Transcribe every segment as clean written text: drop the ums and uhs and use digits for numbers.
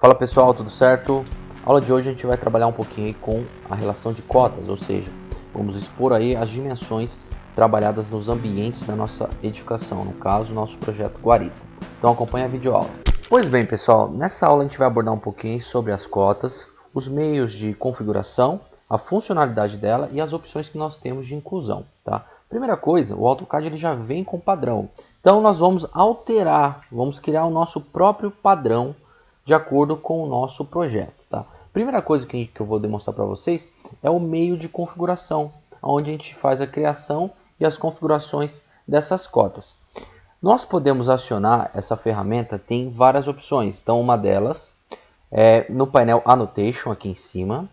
Fala pessoal, tudo certo? A aula de hoje a gente vai trabalhar um pouquinho aí com a relação de cotas, ou seja, vamos expor aí as dimensões trabalhadas nos ambientes da nossa edificação, no caso, nosso projeto Guarita. Então acompanha a videoaula. Pois bem pessoal, nessa aula a gente vai abordar um pouquinho sobre as cotas, os meios de configuração, a funcionalidade dela e as opções que nós temos de inclusão, tá? Primeira coisa, o AutoCAD ele já vem com padrão, então nós vamos alterar, vamos criar o nosso próprio padrão de acordo com o nosso projeto, tá? Primeira coisa que eu vou demonstrar para vocês é o meio de configuração, onde a gente faz a criação e as configurações dessas cotas. Nós podemos acionar essa ferramenta, tem várias opções, então uma delas é no painel Annotation aqui em cima.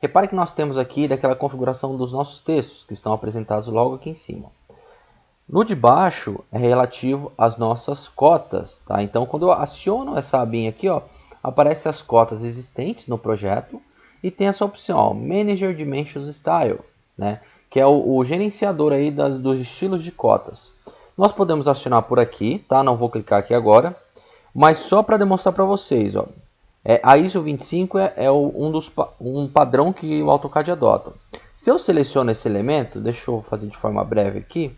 Repare que nós temos aqui daquela configuração dos nossos textos, que estão apresentados logo aqui em cima. No de baixo é relativo às nossas cotas, tá? Então, quando eu aciono essa abinha aqui, ó, aparecem as cotas existentes no projeto e tem essa opção, ó, Manager Dimensions Style, né? Que é o gerenciador aí dos estilos de cotas. Nós podemos acionar por aqui, tá? Não vou clicar aqui agora, mas só para demonstrar para vocês, ó, a ISO 25 um padrão que o AutoCAD adota. Se eu seleciono esse elemento, deixa eu fazer de forma breve aqui,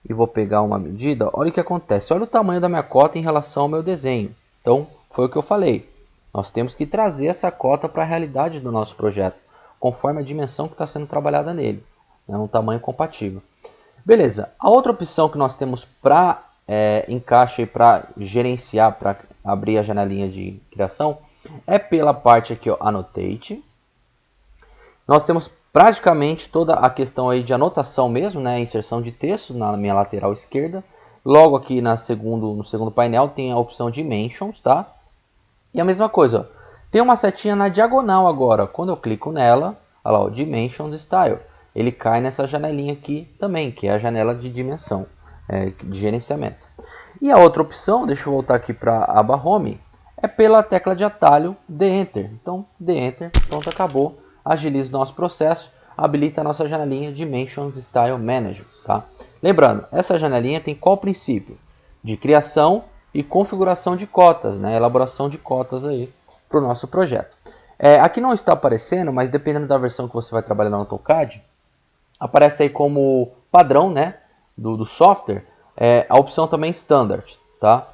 e vou pegar uma medida, olha o que acontece, olha o tamanho da minha cota em relação ao meu desenho. Então, foi o que eu falei, nós temos que trazer essa cota para a realidade do nosso projeto, conforme a dimensão que está sendo trabalhada nele, é um tamanho compatível. Beleza, a outra opção que nós temos para encaixe, para gerenciar, para abrir a janelinha de criação, é pela parte aqui, ó, Annotate. Nós temos praticamente toda a questão aí de anotação mesmo, né? Inserção de textos na minha lateral esquerda. Logo aqui no segundo painel tem a opção Dimensions, tá? E a mesma coisa, ó, tem uma setinha na diagonal agora. Quando eu clico nela, olha lá, ó, Dimensions Style, ele cai nessa janelinha aqui também, que é a janela de dimensão, de gerenciamento. E a outra opção, deixa eu voltar aqui para a aba Home, é pela tecla de atalho The Enter. Então, The Enter, pronto, acabou. Agiliza o nosso processo, habilita a nossa janelinha Dimensions Style Manager, tá? Lembrando, essa janelinha tem qual princípio? De criação e configuração de cotas, né? Elaboração de cotas aí para o nosso projeto. Aqui não está aparecendo, mas dependendo da versão que você vai trabalhar no AutoCAD, aparece aí como padrão, né, do software, a opção também Standard, tá?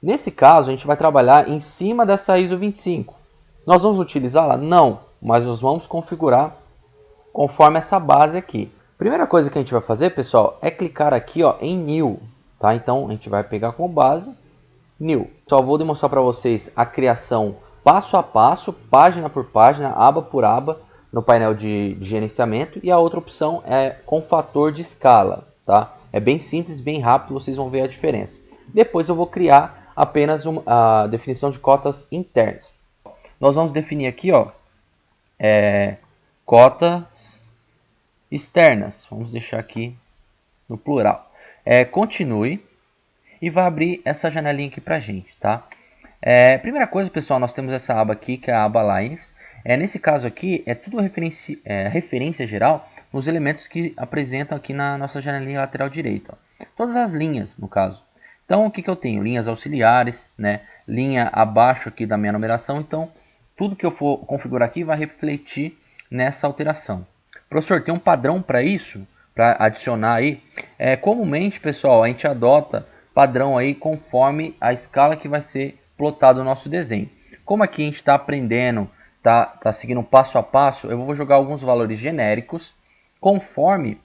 Nesse caso, a gente vai trabalhar em cima dessa ISO 25. Nós vamos utilizá-la? Não, mas nós vamos configurar conforme essa base aqui. Primeira coisa que a gente vai fazer, pessoal, é clicar aqui, ó, em New, tá? Então, a gente vai pegar como base New. Só vou demonstrar para vocês a criação passo a passo, página por página, aba por aba, no painel de gerenciamento. E a outra opção é com fator de escala, tá? É bem simples, bem rápido, vocês vão ver a diferença. Depois eu vou criar apenas a definição de cotas internas. Nós vamos definir aqui, ó, cotas externas. Vamos deixar aqui no plural. Continue e vai abrir essa janelinha aqui pra gente, tá? Primeira coisa, pessoal, nós temos essa aba aqui, que é a aba Lines. Nesse caso aqui, é tudo referência geral nos elementos que apresentam aqui na nossa janelinha lateral direita. Ó. Todas as linhas, no caso. Então, o que eu tenho? Linhas auxiliares, né? Linha abaixo aqui da minha numeração. Então, tudo que eu for configurar aqui vai refletir nessa alteração. Professor, tem um padrão para isso? Para adicionar aí? Comumente, pessoal, a gente adota padrão aí conforme a escala que vai ser plotado o nosso desenho. Como aqui a gente está aprendendo, tá seguindo passo a passo, eu vou jogar alguns valores genéricos conforme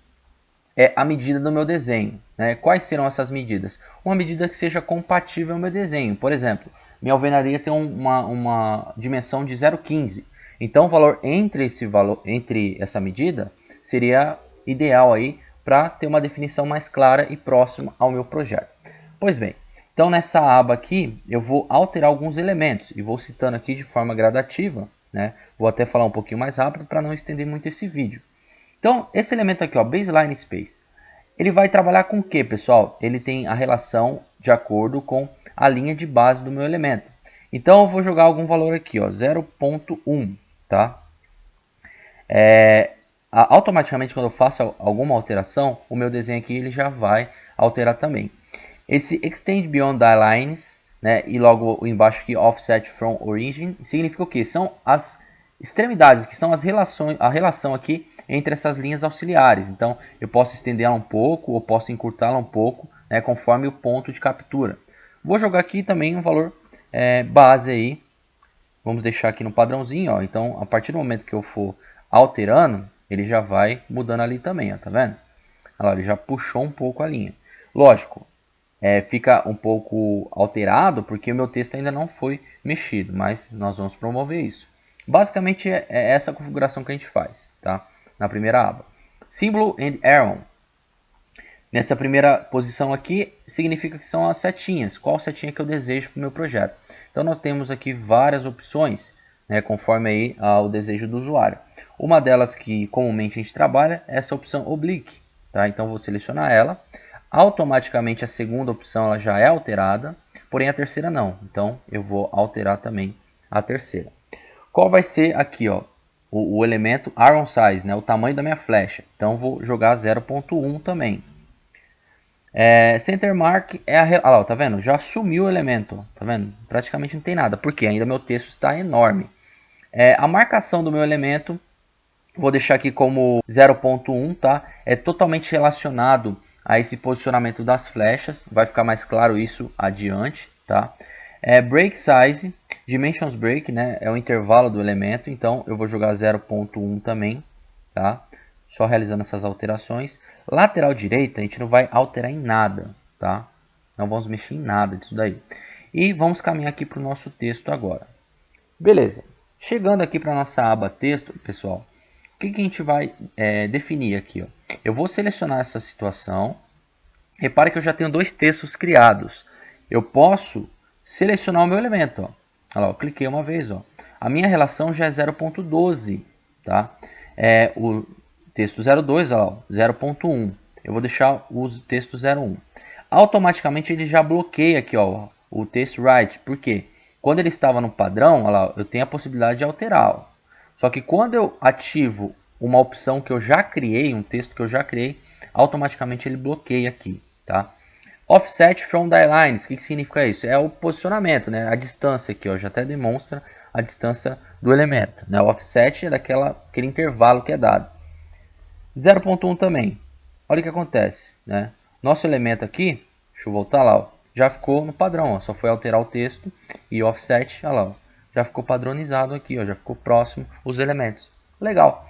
a medida do meu desenho, né? Quais serão essas medidas? Uma medida que seja compatível ao meu desenho. Por exemplo, minha alvenaria tem uma dimensão de 0,15. Então o valor entre essa medida seria ideal aí para ter uma definição mais clara e próxima ao meu projeto. Pois bem, então nessa aba aqui eu vou alterar alguns elementos e vou citando aqui de forma gradativa, né? Vou até falar um pouquinho mais rápido para não estender muito esse vídeo. Então, esse elemento aqui, ó, Baseline Space, ele vai trabalhar com o que, pessoal? Ele tem a relação de acordo com a linha de base do meu elemento. Então, eu vou jogar algum valor aqui, ó, 0,1, tá? Automaticamente, quando eu faço alguma alteração, o meu desenho aqui ele já vai alterar também. Esse Extend Beyond the Lines, né? E logo embaixo aqui, offset from origin, significa o quê? São as extremidades, que são as relações, a relação aqui entre essas linhas auxiliares. Então, eu posso estender ela um pouco, ou posso encurtá-la um pouco, né, conforme o ponto de captura. Vou jogar aqui também um valor base aí. Vamos deixar aqui no padrãozinho, ó. Então, a partir do momento que eu for alterando, ele já vai mudando ali também, ó, tá vendo? Olha lá, ele já puxou um pouco a linha. Lógico, fica um pouco alterado porque o meu texto ainda não foi mexido, mas nós vamos promover isso. Basicamente é essa configuração que a gente faz, tá? Na primeira aba. Symbol and arrow. Nessa primeira posição aqui, significa que são as setinhas. Qual setinha que eu desejo para o meu projeto? Então, nós temos aqui várias opções, né, conforme aí o desejo do usuário. Uma delas que comumente a gente trabalha é essa opção oblique. Tá? Então, vou selecionar ela. Automaticamente, a segunda opção ela já é alterada, porém a terceira não. Então, eu vou alterar também a terceira. Qual vai ser aqui, ó, o elemento arrow size, né, o tamanho da minha flecha? Então, vou jogar 0.1 também. Center mark é a... lá, tá vendo? Já sumiu o elemento, tá vendo? Praticamente não tem nada, porque ainda meu texto está enorme. A marcação do meu elemento, vou deixar aqui como 0.1, tá? É totalmente relacionado a esse posicionamento das flechas, vai ficar mais claro isso adiante, tá? Break size, dimensions break, né? É o intervalo do elemento, então eu vou jogar 0.1 também, tá? Só realizando essas alterações. Lateral direita, a gente não vai alterar em nada, tá? Não vamos mexer em nada disso daí. E vamos caminhar aqui para o nosso texto agora. Beleza. Chegando aqui para a nossa aba texto, pessoal, o que a gente vai definir aqui? Ó? Eu vou selecionar essa situação. Repare que eu já tenho dois textos criados. Eu posso selecionar o meu elemento. Ó. Olha lá, eu cliquei uma vez. Ó. A minha relação já é 0.12. Tá? O texto 02, 0.1. Eu vou deixar o texto 01. Automaticamente ele já bloqueia aqui, ó, o text right. Por quê? Quando ele estava no padrão, olha lá, eu tenho a possibilidade de alterar. Ó. Só que quando eu ativo uma opção que eu já criei, um texto que eu já criei, automaticamente ele bloqueia aqui. Tá? Offset from the lines, o que significa isso? É o posicionamento, né? A distância aqui, ó, já até demonstra a distância do elemento. Né? O offset é aquele intervalo que é dado. 0.1 também. Olha o que acontece. Né? Nosso elemento aqui, deixa eu voltar lá, ó, já ficou no padrão. Ó, só foi alterar o texto e o offset, olha lá, ó, já ficou padronizado aqui, ó, já ficou próximo os elementos. Legal.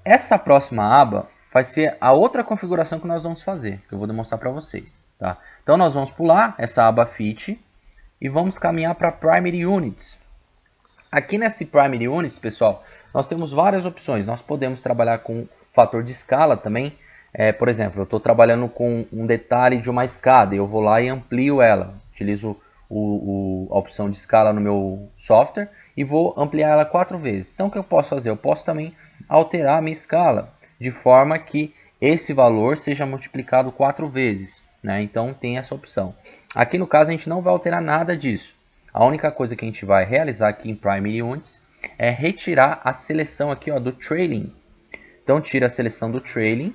Essa próxima aba vai ser a outra configuração que nós vamos fazer, que eu vou demonstrar para vocês. Tá? Então nós vamos pular essa aba Fit e vamos caminhar para Primary Units. Aqui nesse Primary Units, pessoal, nós temos várias opções. Nós podemos trabalhar com fator de escala também. Por exemplo, eu estou trabalhando com um detalhe de uma escada e eu vou lá e amplio ela. Utilizo a opção de escala no meu software e vou ampliar ela 4 vezes. Então o que eu posso fazer? Eu posso também alterar a minha escala de forma que esse valor seja multiplicado 4 vezes. Né? Então tem essa opção. Aqui no caso a gente não vai alterar nada disso. A única coisa que a gente vai realizar aqui em Primary Units é retirar a seleção aqui, ó, do trailing. Então tira a seleção do trailing.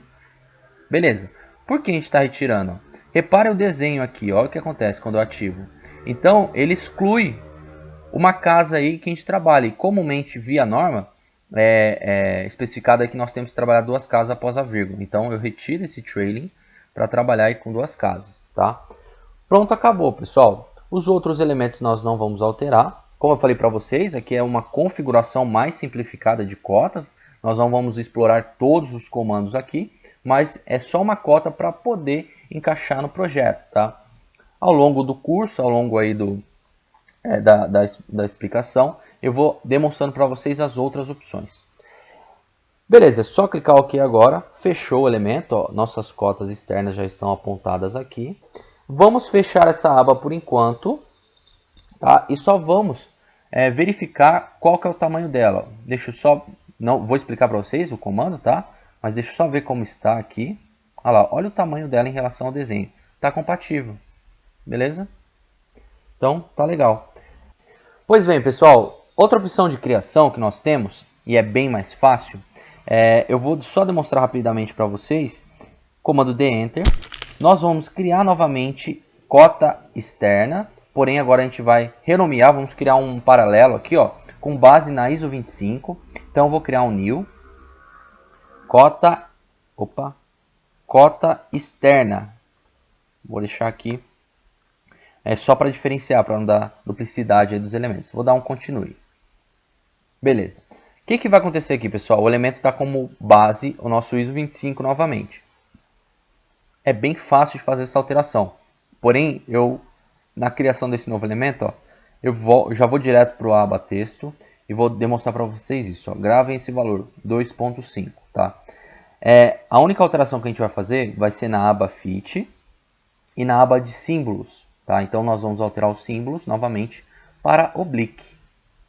Beleza. Por que a gente está retirando? Repare o desenho aqui. Olha o que acontece quando eu ativo. Então ele exclui uma casa aí que a gente trabalha. E comumente via norma é especificado aí que nós temos que trabalhar 2 casas após a vírgula. Então eu retiro esse trailing para trabalhar aí com 2 casas. Tá? Pronto, acabou, pessoal. Os outros elementos nós não vamos alterar. Como eu falei para vocês, aqui é uma configuração mais simplificada de cotas. Nós não vamos explorar todos os comandos aqui, mas é só uma cota para poder encaixar no projeto. Tá? Ao longo do curso, ao longo aí da explicação, eu vou demonstrando para vocês as outras opções. Beleza, é só clicar OK agora. Fechou o elemento. Ó, nossas cotas externas já estão apontadas aqui. Vamos fechar essa aba por enquanto, tá? E só vamos verificar qual que é o tamanho dela. Deixa eu só, não vou explicar para vocês o comando, tá? Mas deixa eu só ver como está aqui. Olha lá, olha o tamanho dela em relação ao desenho. Está compatível, beleza? Então tá legal. Pois bem, pessoal, outra opção de criação que nós temos e é bem mais fácil. Eu vou só demonstrar rapidamente para vocês. Comando D Enter. Nós vamos criar novamente cota externa porém agora a gente vai renomear, vamos criar um paralelo aqui, ó, com base na ISO 25. Então eu vou criar um new cota, cota externa. Vou deixar aqui só para diferenciar, para não dar duplicidade aí dos elementos. Vou dar um continue. Beleza. O que vai acontecer aqui, pessoal? O elemento está como base o nosso ISO 25 novamente. É bem fácil de fazer essa alteração. Porém, na criação desse novo elemento, ó, já vou direto para o aba texto e vou demonstrar para vocês isso. Ó. Gravem esse valor, 2.5. Tá? A única alteração que a gente vai fazer vai ser na aba fit e na aba de símbolos. Tá? Então, nós vamos alterar os símbolos novamente para oblique.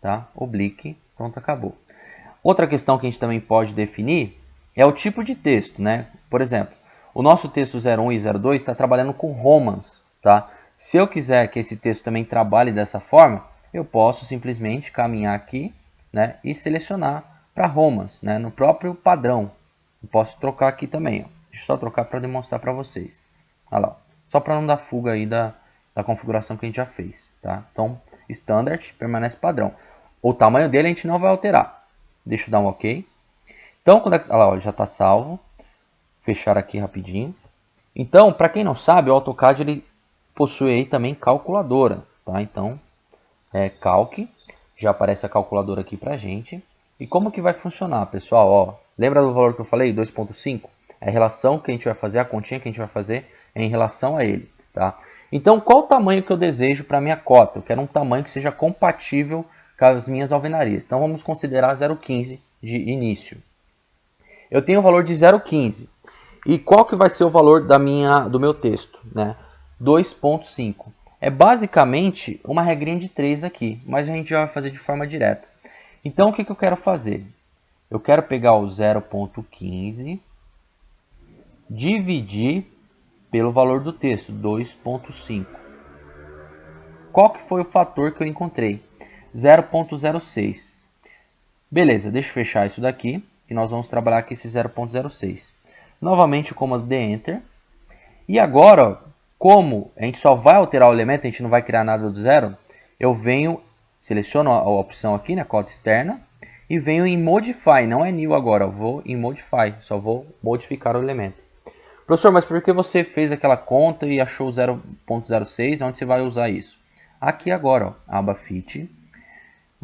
Tá? Oblique, pronto, acabou. Outra questão que a gente também pode definir é o tipo de texto, né? Por exemplo, o nosso texto 01 e 02 está trabalhando com romans, tá? Se eu quiser que esse texto também trabalhe dessa forma, eu posso simplesmente caminhar aqui, né, e selecionar para romans, né, no próprio padrão. Eu posso trocar aqui também, ó. Deixa eu só trocar para demonstrar para vocês. Olha lá, só para não dar fuga aí da configuração que a gente já fez, tá? Então, standard permanece padrão. O tamanho dele a gente não vai alterar. Deixa eu dar um OK. Então, olha lá, ó, já está salvo. Fechar aqui rapidinho. Então, para quem não sabe, o AutoCAD ele possui aí também calculadora. Tá? Então, Calc. Já aparece a calculadora aqui para a gente. E como que vai funcionar, pessoal? Ó, lembra do valor que eu falei, 2.5? É a relação que a gente vai fazer, a continha que a gente vai fazer é em relação a ele. Tá? Então, qual o tamanho que eu desejo para a minha cota? Eu quero um tamanho que seja compatível com as minhas alvenarias. Então vamos considerar 0,15 de início. Eu tenho o valor de 0,15. E qual que vai ser o valor do meu texto? Né? 2,5. É basicamente uma regrinha de 3 aqui, mas a gente já vai fazer de forma direta. Então o que eu quero fazer? Eu quero pegar o 0,15, dividir pelo valor do texto, 2,5. Qual que foi o fator que eu encontrei? 0,06. Beleza, deixa eu fechar isso daqui e nós vamos trabalhar aqui esse 0,06. Novamente o comando de Enter. E agora, ó, como a gente só vai alterar o elemento, a gente não vai criar nada do zero, eu venho, seleciono a opção aqui, né, cota externa, e venho em Modify, não é New agora, eu vou em Modify, só vou modificar o elemento. Professor, mas por que você fez aquela conta e achou 0,06, onde você vai usar isso? Aqui agora, ó, aba Fit.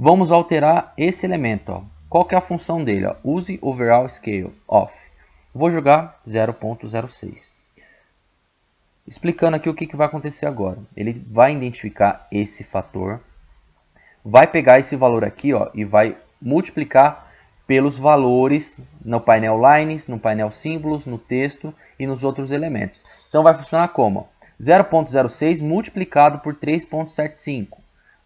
Vamos alterar esse elemento. Ó. Qual que é a função dele? Ó? Use Overall Scale Off. Vou jogar 0,06. Explicando aqui o que vai acontecer agora. Ele vai identificar esse fator, vai pegar esse valor aqui, ó, e vai multiplicar pelos valores no painel Lines, no painel Símbolos, no texto e nos outros elementos. Então vai funcionar como? 0,06 multiplicado por 3,75.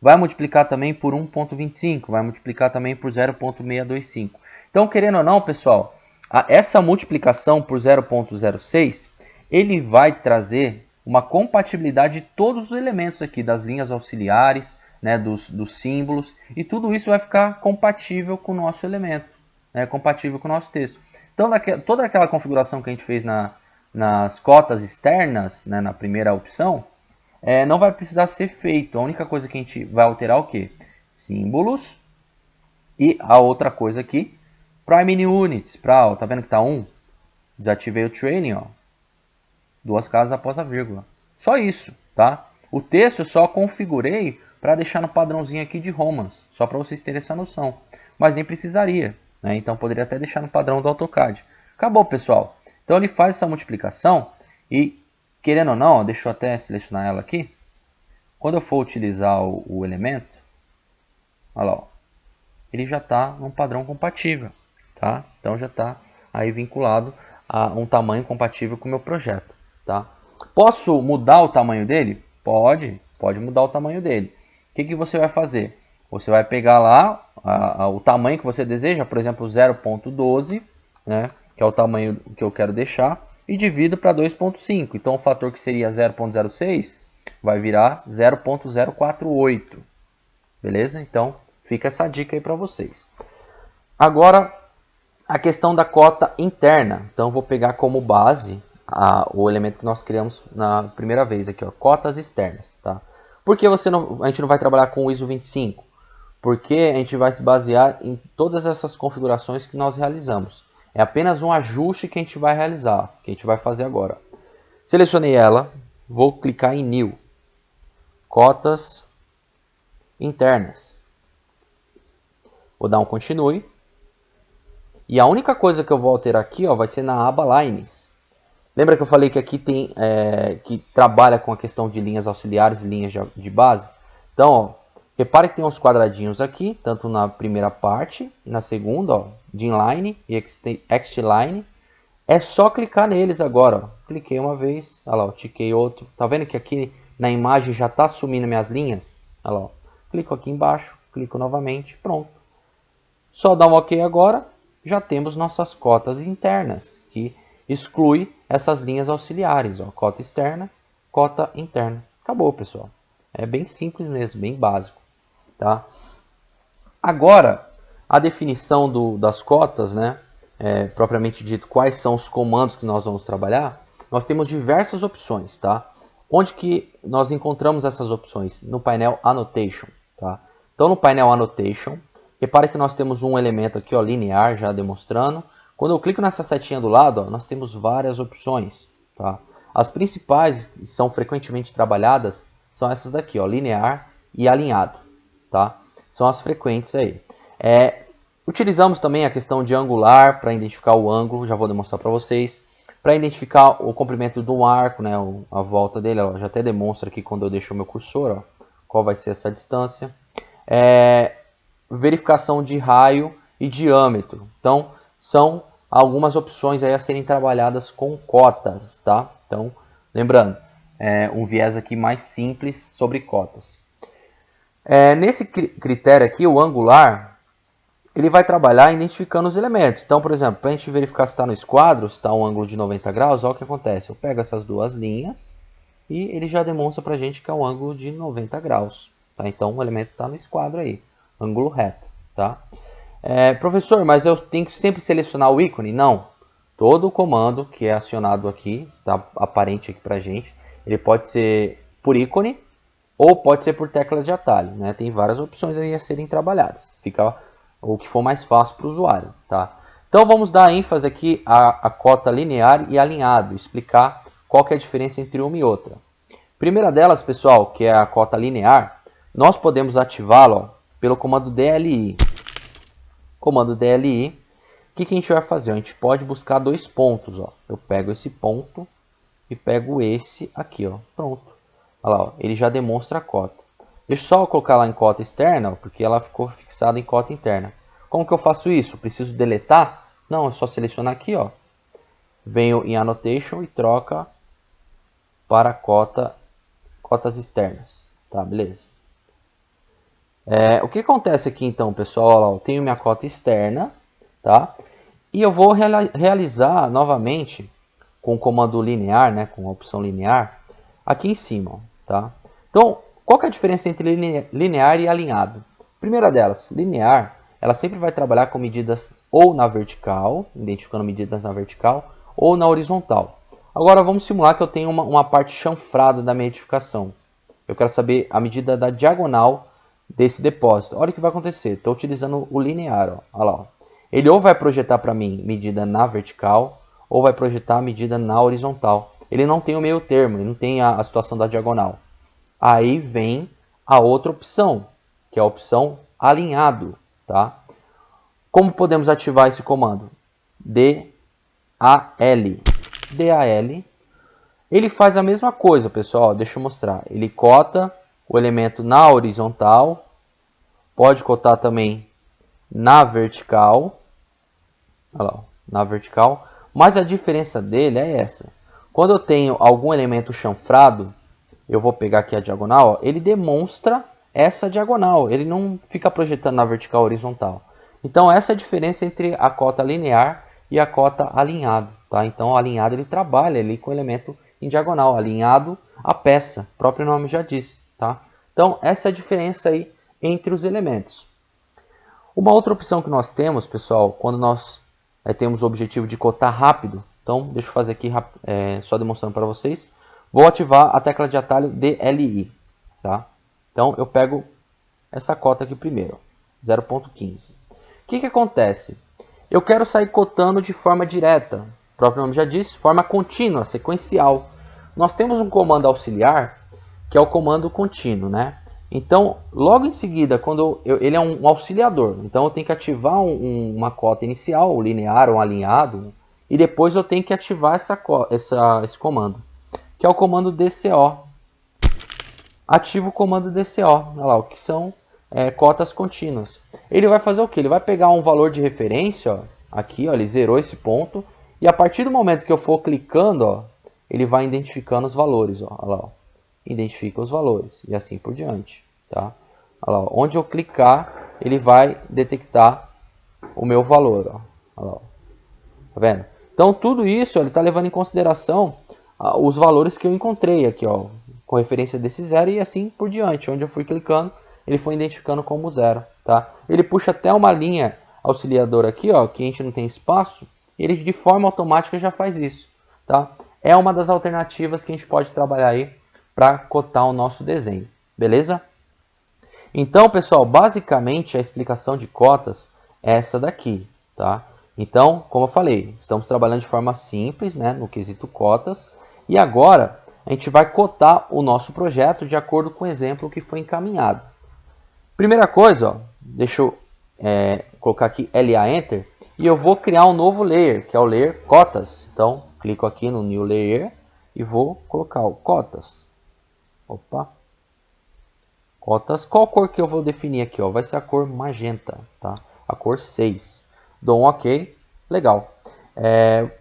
Vai multiplicar também por 1,25, vai multiplicar também por 0,625. Então, querendo ou não, pessoal, essa multiplicação por 0,06, ele vai trazer uma compatibilidade de todos os elementos aqui, das linhas auxiliares, né, dos símbolos, e tudo isso vai ficar compatível com o nosso elemento, né, compatível com o nosso texto. Então, toda aquela configuração que a gente fez nas cotas externas, né, na primeira opção, não vai precisar ser feito. A única coisa que a gente vai alterar é o quê? Símbolos. E a outra coisa aqui, Priming Units. Tá vendo que está 1? Desativei o Trailing, ó. 2 casas após a vírgula. Só isso, tá? O texto eu só configurei para deixar no padrãozinho aqui de Romans. Só para vocês terem essa noção. Mas nem precisaria, né? Então poderia até deixar no padrão do AutoCAD. Acabou, pessoal. Então ele faz essa multiplicação e, querendo ou não, deixa eu até selecionar ela aqui. Quando eu for utilizar o elemento, olha lá, ó, ele já está num padrão compatível, tá? Então já está aí vinculado a um tamanho compatível com o meu projeto, tá? Posso mudar o tamanho dele? Pode mudar o tamanho dele. O que você vai fazer? Você vai pegar lá o tamanho que você deseja, por exemplo, 0,12, né, que é o tamanho que eu quero deixar, e divido para 2,5. Então o fator que seria 0,06 vai virar 0,048. Beleza? Então fica essa dica aí para vocês. Agora a questão da cota interna. Então vou pegar como base o elemento que nós criamos na primeira vez aqui, ó, cotas externas, tá? Por que a gente não vai trabalhar com o ISO 25? Porque a gente vai se basear em todas essas configurações que nós realizamos. É apenas um ajuste que a gente vai realizar, que a gente vai fazer agora. Selecionei ela, vou clicar em New. Cotas internas. Vou dar um continue. E a única coisa que eu vou alterar aqui, ó, vai ser na aba Lines. Lembra que eu falei que aqui tem que trabalha com a questão de linhas auxiliares e linhas de base? Então, ó, repare que tem uns quadradinhos aqui, tanto na primeira parte, na segunda, ó, de inline e xline. É só clicar neles agora. Ó. Cliquei uma vez, olha lá, ó, tiquei outro. Tá vendo que aqui na imagem já está assumindo minhas linhas? Olha lá, ó. Clico aqui embaixo, clico novamente, pronto. Só dá um OK agora, já temos nossas cotas internas, que exclui essas linhas auxiliares, ó, cota externa, cota interna. Acabou, pessoal. É bem simples mesmo, bem básico. Tá? Agora, a definição das cotas, né, propriamente dito, quais são os comandos que nós vamos trabalhar, nós temos diversas opções. Tá? Onde que nós encontramos essas opções? No painel Annotation. Tá? Então, no painel Annotation, repare que nós temos um elemento aqui, ó, linear, já demonstrando. Quando eu clico nessa setinha do lado, ó, nós temos várias opções. Tá? As principais, que são frequentemente trabalhadas, são essas daqui, ó, linear e alinhado. Tá? São as frequentes aí. Utilizamos também a questão de angular para identificar o ângulo, já vou demonstrar para vocês. Para identificar o comprimento do arco, né, a volta dele, ó, já até demonstra aqui quando eu deixo o meu cursor, ó, qual vai ser essa distância. Verificação de raio e diâmetro. Então, são algumas opções aí a serem trabalhadas com cotas, tá? Então, lembrando, um viés aqui mais simples sobre cotas. Nesse critério aqui, o angular, ele vai trabalhar identificando os elementos. Então, por exemplo, para a gente verificar se está no esquadro, se está um ângulo de 90 graus, olha o que acontece. Eu pego essas duas linhas e ele já demonstra para a gente que é um ângulo de 90 graus. Tá? Então, o elemento está no esquadro aí, ângulo reto. Tá? Professor, mas eu tenho que sempre selecionar o ícone? Não. Todo o comando que é acionado aqui, tá aparente aqui para a gente, ele pode ser por ícone ou pode ser por tecla de atalho. Né? Tem várias opções aí a serem trabalhadas. Fica o que for mais fácil para o usuário. Tá? Então vamos dar ênfase aqui à cota linear e alinhado, explicar qual que é a diferença entre uma e outra. Primeira delas, pessoal, que é a cota linear, nós podemos ativá-la pelo comando DLI. Comando DLI, o que a gente vai fazer? A gente pode buscar dois pontos. Ó. Eu pego esse ponto e pego esse aqui. Ó. Pronto. Olha lá, ó. Ele já demonstra a cota. Deixa eu só colocar lá em cota externa, ó, porque ela ficou fixada em cota interna. Como que eu faço isso? Preciso deletar? Não, é só selecionar aqui. Ó. Venho em Annotation e troca para cotas externas. Tá, beleza. O que acontece aqui então, pessoal? Ó, eu tenho minha cota externa, tá? E eu vou realizar novamente com o comando linear, né? Com a opção linear, aqui em cima, ó, tá? Então, qual que é a diferença entre linear e alinhado? Primeira delas, linear, ela sempre vai trabalhar com medidas ou na vertical, identificando medidas na vertical, ou na horizontal. Agora vamos simular que eu tenho uma parte chanfrada da minha edificação. Eu quero saber a medida da diagonal desse depósito. Olha o que vai acontecer. Estou utilizando o linear. Ó. Olha lá, ó. Ele ou vai projetar para mim medida na vertical ou vai projetar a medida na horizontal. Ele não tem o meio termo, ele não tem a situação da diagonal. Aí vem a outra opção, que é a opção alinhado. Tá? Como podemos ativar esse comando? DAL. DAL. Ele faz a mesma coisa, pessoal. Deixa eu mostrar. Ele cota o elemento na horizontal, pode cotar também na vertical, olha lá, na vertical, mas a diferença dele é essa. Quando eu tenho algum elemento chanfrado, eu vou pegar aqui a diagonal, ó, ele demonstra essa diagonal, ele não fica projetando na vertical ou horizontal. Então essa é a diferença entre a cota linear e a cota alinhado. Tá? Então o alinhado ele trabalha ali com o elemento em diagonal, alinhado à peça, o próprio nome já diz. Tá? Então, essa é a diferença aí entre os elementos. Uma outra opção que nós temos, pessoal, quando nós temos o objetivo de cotar rápido, então, deixa eu fazer aqui só demonstrando para vocês, vou ativar a tecla de atalho DLI. Tá? Então eu pego essa cota aqui primeiro, 0,15. O que acontece? Eu quero sair cotando de forma direta, o próprio nome já diz, forma contínua, sequencial. Nós temos um comando auxiliar, que é o comando contínuo, né? Então, logo em seguida, ele é um auxiliador, então eu tenho que ativar uma cota inicial, linear ou alinhado, e depois eu tenho que ativar esse comando, que é o comando DCO. Ativo o comando DCO, olha lá, que são cotas contínuas. Ele vai fazer o que? Ele vai pegar um valor de referência, ó, aqui, ó, ele zerou esse ponto, e a partir do momento que eu for clicando, ó, ele vai identificando os valores, ó, olha lá, ó. Identifica os valores e assim por diante, tá? Olha lá, onde eu clicar, ele vai detectar o meu valor, ó. Olha lá, ó. Tá vendo? Então tudo isso, ó, ele está levando em consideração os valores que eu encontrei aqui, ó, com referência desse zero e assim por diante. Onde eu fui clicando, ele foi identificando como zero, tá? Ele puxa até uma linha auxiliadora aqui, ó, que a gente não tem espaço, e ele de forma automática já faz isso, tá? É uma das alternativas que a gente pode trabalhar aí para cotar o nosso desenho, beleza? Então, pessoal, basicamente a explicação de cotas é essa daqui, tá? Então, como eu falei, estamos trabalhando de forma simples, né, no quesito cotas, e agora a gente vai cotar o nosso projeto de acordo com o exemplo que foi encaminhado. Primeira coisa, ó, deixa eu colocar aqui LA Enter, e eu vou criar um novo layer, que é o layer cotas. Então, clico aqui no New Layer e vou colocar o cotas. Opa. Cotas. Qual cor que eu vou definir aqui? Ó? Vai ser a cor magenta, tá? A cor 6. Dou um OK. Legal.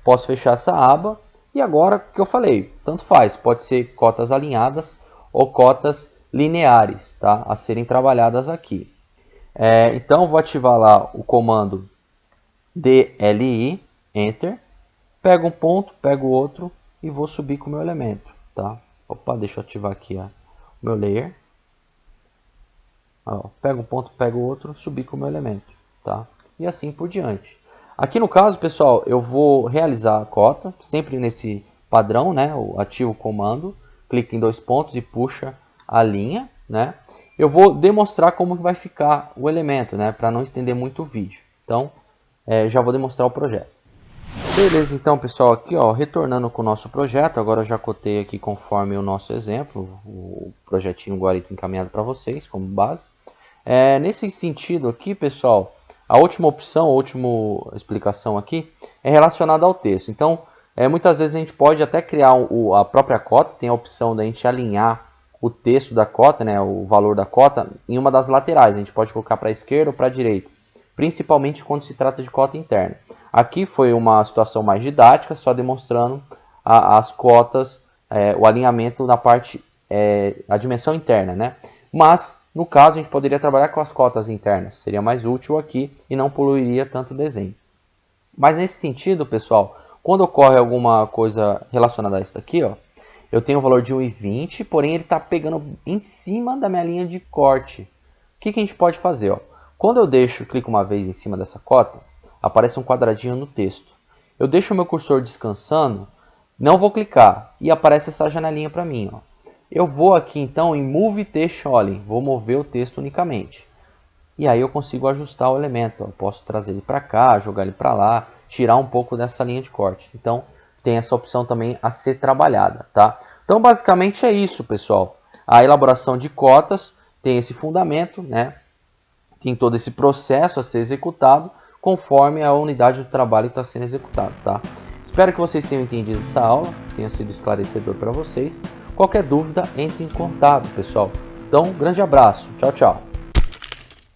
Posso fechar essa aba. E agora, o que eu falei? Tanto faz. Pode ser cotas alinhadas ou cotas lineares, tá? A serem trabalhadas aqui. Então, vou ativar lá o comando DLI, Enter. Pego um ponto, pego outro e vou subir com o meu elemento, tá? Opa, deixa eu ativar aqui o meu layer. Ó, pego um ponto, pego outro, subir com o meu elemento, tá? E assim por diante. Aqui no caso, pessoal, eu vou realizar a cota, sempre nesse padrão, né? Eu ativo o comando, clico em dois pontos e puxa a linha, né? Eu vou demonstrar como vai ficar o elemento, né? Para não estender muito o vídeo. Então, já vou demonstrar o projeto. Beleza, então pessoal, aqui ó, retornando com o nosso projeto, agora eu já cotei aqui conforme o nosso exemplo, o projetinho Guarito encaminhado para vocês como base. Nesse sentido aqui, pessoal, a última opção, a última explicação aqui é relacionada ao texto. Então, muitas vezes a gente pode até criar a própria cota, tem a opção da gente alinhar o texto da cota, né, o valor da cota, em uma das laterais. A gente pode colocar para a esquerda ou para a direita, principalmente quando se trata de cota interna. Aqui foi uma situação mais didática, só demonstrando as cotas, o alinhamento na parte, a dimensão interna, né? Mas, no caso, a gente poderia trabalhar com as cotas internas, seria mais útil aqui e não poluiria tanto o desenho. Mas nesse sentido, pessoal, quando ocorre alguma coisa relacionada a isso daqui, ó, eu tenho o valor de 1,20, porém ele está pegando em cima da minha linha de corte. O que a gente pode fazer? Ó? Quando eu clico uma vez em cima dessa cota, aparece um quadradinho no texto. Eu deixo o meu cursor descansando, não vou clicar e aparece essa janelinha para mim. Ó. Eu vou aqui então em Move Text Only, vou mover o texto unicamente. E aí eu consigo ajustar o elemento. Ó. Eu posso trazer ele para cá, jogar ele para lá, tirar um pouco dessa linha de corte. Então tem essa opção também a ser trabalhada. Tá? Então basicamente é isso, pessoal. A elaboração de cotas tem esse fundamento, né? Tem todo esse processo a ser executado conforme a unidade do trabalho que está sendo executado, tá? Espero que vocês tenham entendido essa aula, tenha sido esclarecedor para vocês. Qualquer dúvida, entre em contato, pessoal. Então, um grande abraço. Tchau, tchau.